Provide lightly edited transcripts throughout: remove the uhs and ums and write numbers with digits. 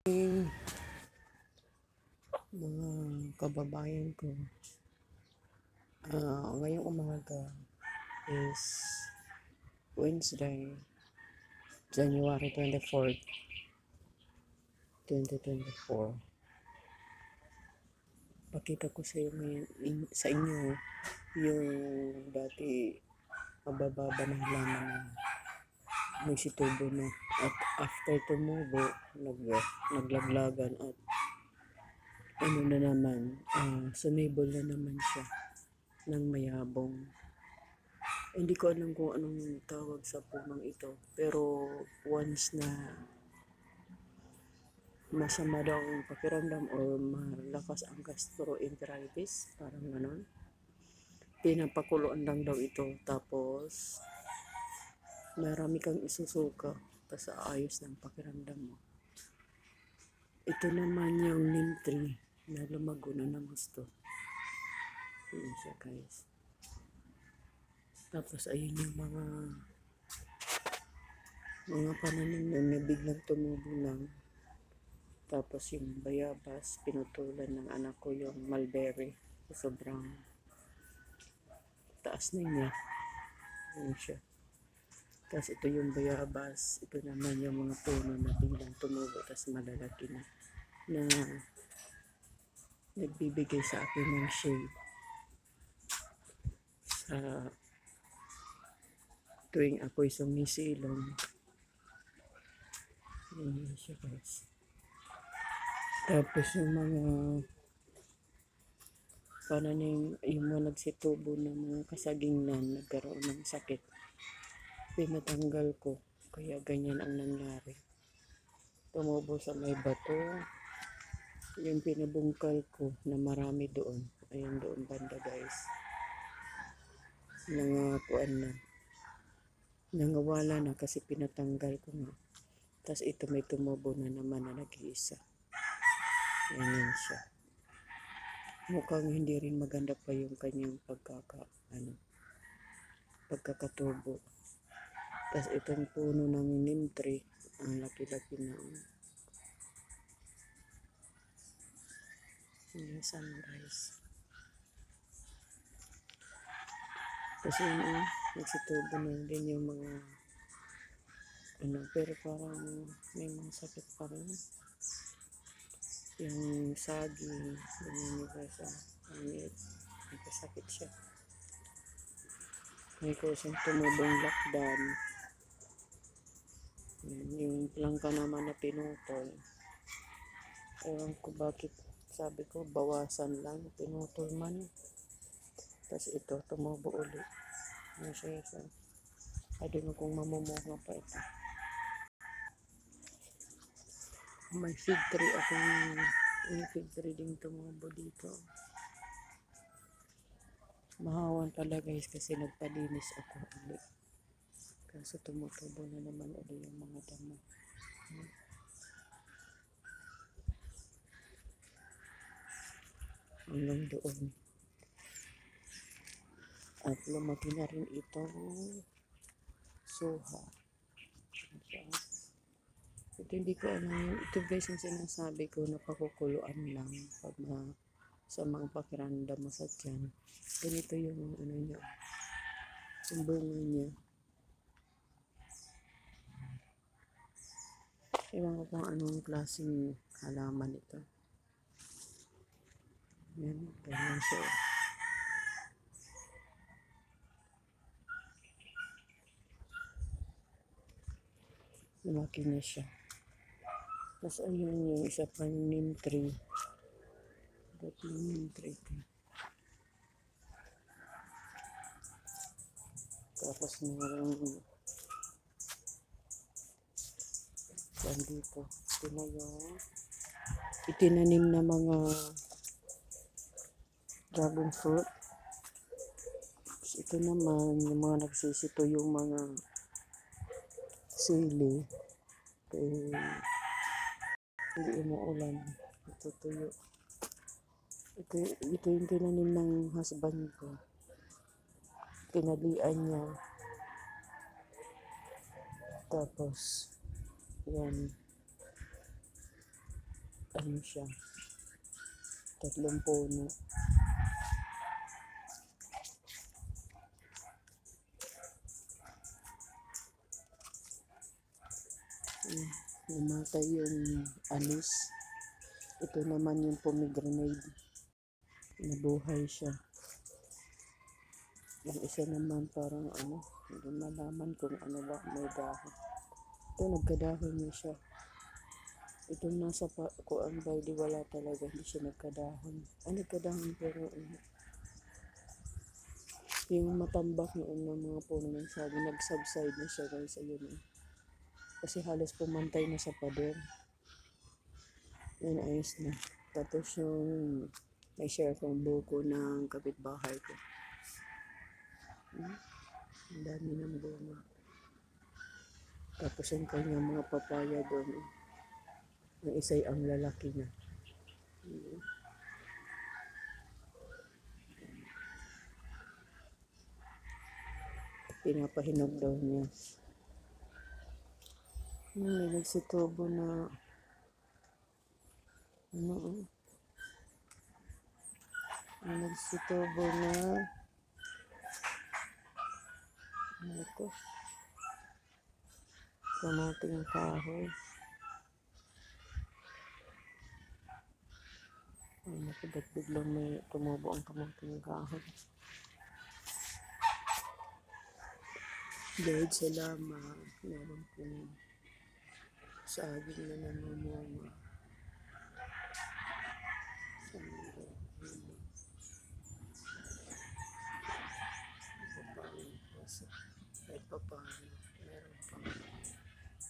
Mga kababayan ko, ngayong umaga is Wednesday, January 24th, 2024. Pakita ko sa inyo yung dati mabababa na halaman na nagsitubo na, at after tumubo naglaglagan at ano na naman, sumibol na naman siya ng mayabong. Hindi ko alam kung anong tawag sa punong ito, pero once na masama daw ang pakiramdam o malakas ang gastroenteritis, parang gano'n, pinapakuluan lang daw ito, tapos marami kang isusuka tapos ayos ng pakiramdam mo. Ito naman yung neem tree na lumago na ng gusto. Ayan siya, guys. Tapos ayun yung mga pananim na biglang tumubo lang. Tapos yung bayabas, pinutulan ng anak ko yung mulberry. Sobrang taas na niya. Ayan siya. Tapos ito yung bayabas. Ito naman yung mga puno na biglang tumubo. Tapos malalaki na nagbibigay sa akin ng shade. Sa tuwing ako'y sumisilong. Ayan siya, guys. Tapos yung mga pananim, yung mga nagsitubo ng mga kasagingnan, nagkaroon ng sakit, pinatanggal ko, kaya ganyan ang nangyari. Tumubo sa may bato, yung pinabungkal ko na marami doon, ayun doon banda, guys, nangawala na kasi pinatanggal ko nga. Tapos ito may tumubo na naman na nag-iisa. Yan siya. Mukhang hindi rin maganda pa yung kanyang pagkakatubo. Tapos itong puno ng neem tree, ang laki-laki na. Yung sunrise. Tapos yun, nagsitubo na din yung mga pero parang may mga sakit pa rin. Yung saging, naniniba sa pangit, nagkasakit siya. May kusang tumubong lakdan. Yung plangka naman na pinutol. Ewan ko bakit, sabi ko bawasan lang, pinutol man. Tapos ito, tumubo ulit. Ano siya isa? I don't know kung mamumuha pa ito. May fig tree akong fig tree din tumubo dito. Mahawan pala, guys, kasi nagpalinis ako ulit. Kaso tumutubo na naman ulit yung mga damo. Hanggang doon. At lumaki na rin itong suha. Ito hindi ko alam. Ito, guys, yung sinasabi ko na pakukuluan lang pag sa mga pakiramdam mo sa tiyan. Ganito yung niya, yung bunga niya. Ewan ko kung anong klaseng halaman ito. Yan, ganyan siya. Lumaki na siya. Tapos ayun yung isa pang neem tree. Ito yung neem tree. Tapos mayroong dito. Ito na yung itinanim na mga dragon fruit. Tapos ito naman yung mga nagsisito yung mga sili. Hindi umuulan. Itutuyo. Ito yung tinanim ng husband ko. Pinalian niya. Tapos yan. ano siya, 3 puno. Namatay yung alis. Ito naman yung pomegranate. Nabuhay siya. Yung isa naman parang ano, hindi malaman kung ano ba, may dahon. Ito, nagkadahon niya siya. Ito nasa kuan ba, di wala talaga, hindi siya nagkadahon. Nagkadahon pero yung matambak noon ng mga puno ng sabi, nag-subside na siya guys, ayun. Kasi halos pumantay na sa pader. Yun, ayos na. Tapos yung may share kong buko ng kapitbahay ko. Ang dami ng bunga. Tapos yung kanyang mga papaya doon. Yung isa'y ang lalaki na. Pinapahinog daw niya. May nagsitubo na may nagsitubo na ito, kamating kahoy. Ba't biglang may tumubo ang kamating kahoy? Dahil salamat, meron pong saging na namumunga. Kahit pa paano, meron pang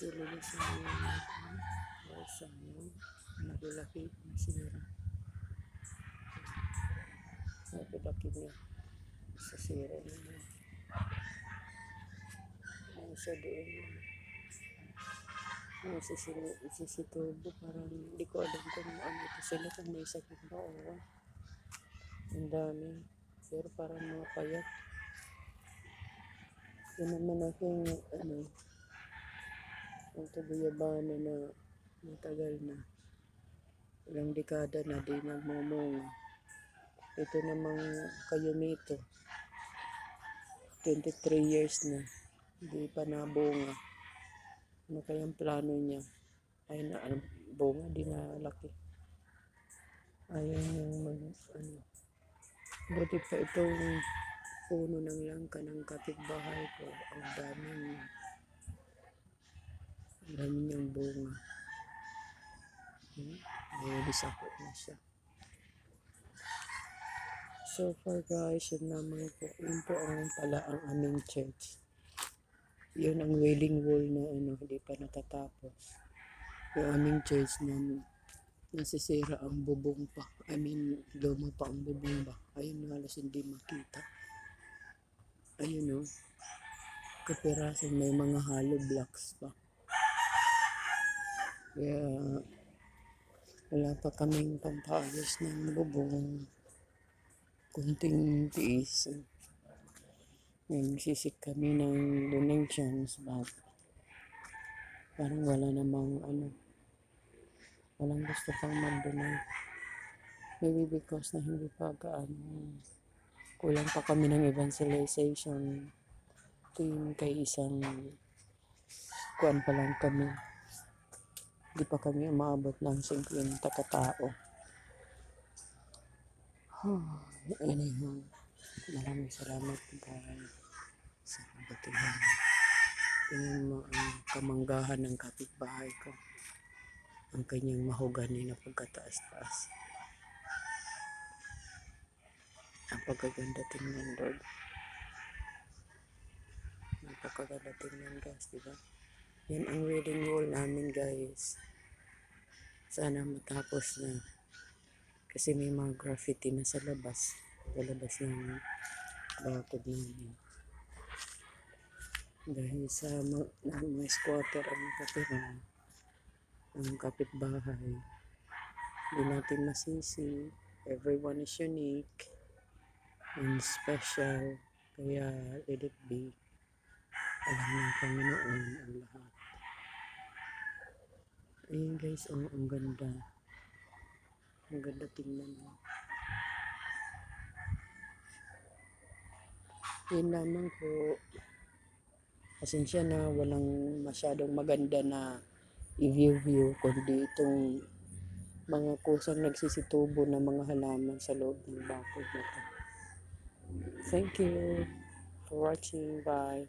kilulusan niya natin. Sayang, naglaki yung sinira. Naglaki niya sa sira niya. Sa doon, isisitubo, parang hindi ko alam kung ano ito sila, kung may sakit ba o ang dami, pero parang mga payat. Yun naman aking ang tubuyabana na matagal na, ilang dekada na di nagmumunga. Ito namang kayumito, 23 years na hindi pa nabunga. Ano kayang plano niya? Ay na bunga, di na laki. Ayaw yung buti pa itong puno ng langka ng kapitbahay ko. Ang dami niyang bunga. Nailis ako na siya. So far guys, yun naman po. Yun po ang pala ang aming church. Yun ang wailing wall na hindi pa natatapos. Yung aming church na nasisira ang bubong pa. I mean, luma pa ang bubong ba. Ayun, halos hindi makita. Ayun kapirasan, may mga hollow blocks pa. Kaya wala pa kaming pampaayos ng bubong. Kunting tiis. Nagsisik kami ng donations, but parang wala namang walang gusto pang mag-donate. Maybe because na hindi pa kulang pa kami ng evangelization team, kay isang kuwan pa lang kami. Hindi pa kami umaabot ng 50 katao. Anyhow, maraming salamat guys sa kabutihan. Tingnan mo ang kamanggahan ng kapitbahay ko. Ang kanyang mahogani na pagkataas-taas. Ang pagkaganda tingnan, Lord. Ang pagkaganda tingnan guys, diba? Yan ang wedding wall namin guys. Sana matapos na. Kasi may mga graffiti na sa labas. Sa labas ng bakod namin. Dahil sa mga squatter ang nakatira, ang kapitbahay. Hindi natin masisi. Everyone is unique and special. Kaya let it be. Alam ng Panginoon ang lahat. Ayun guys, ang ganda. Ang ganda tingnan. Yun lamang po. Pasensya na walang masyadong maganda na i-view kundi itong mga kusang nagsisitubo ng mga halaman sa loob ng bakod na to. Thank you for watching. Bye.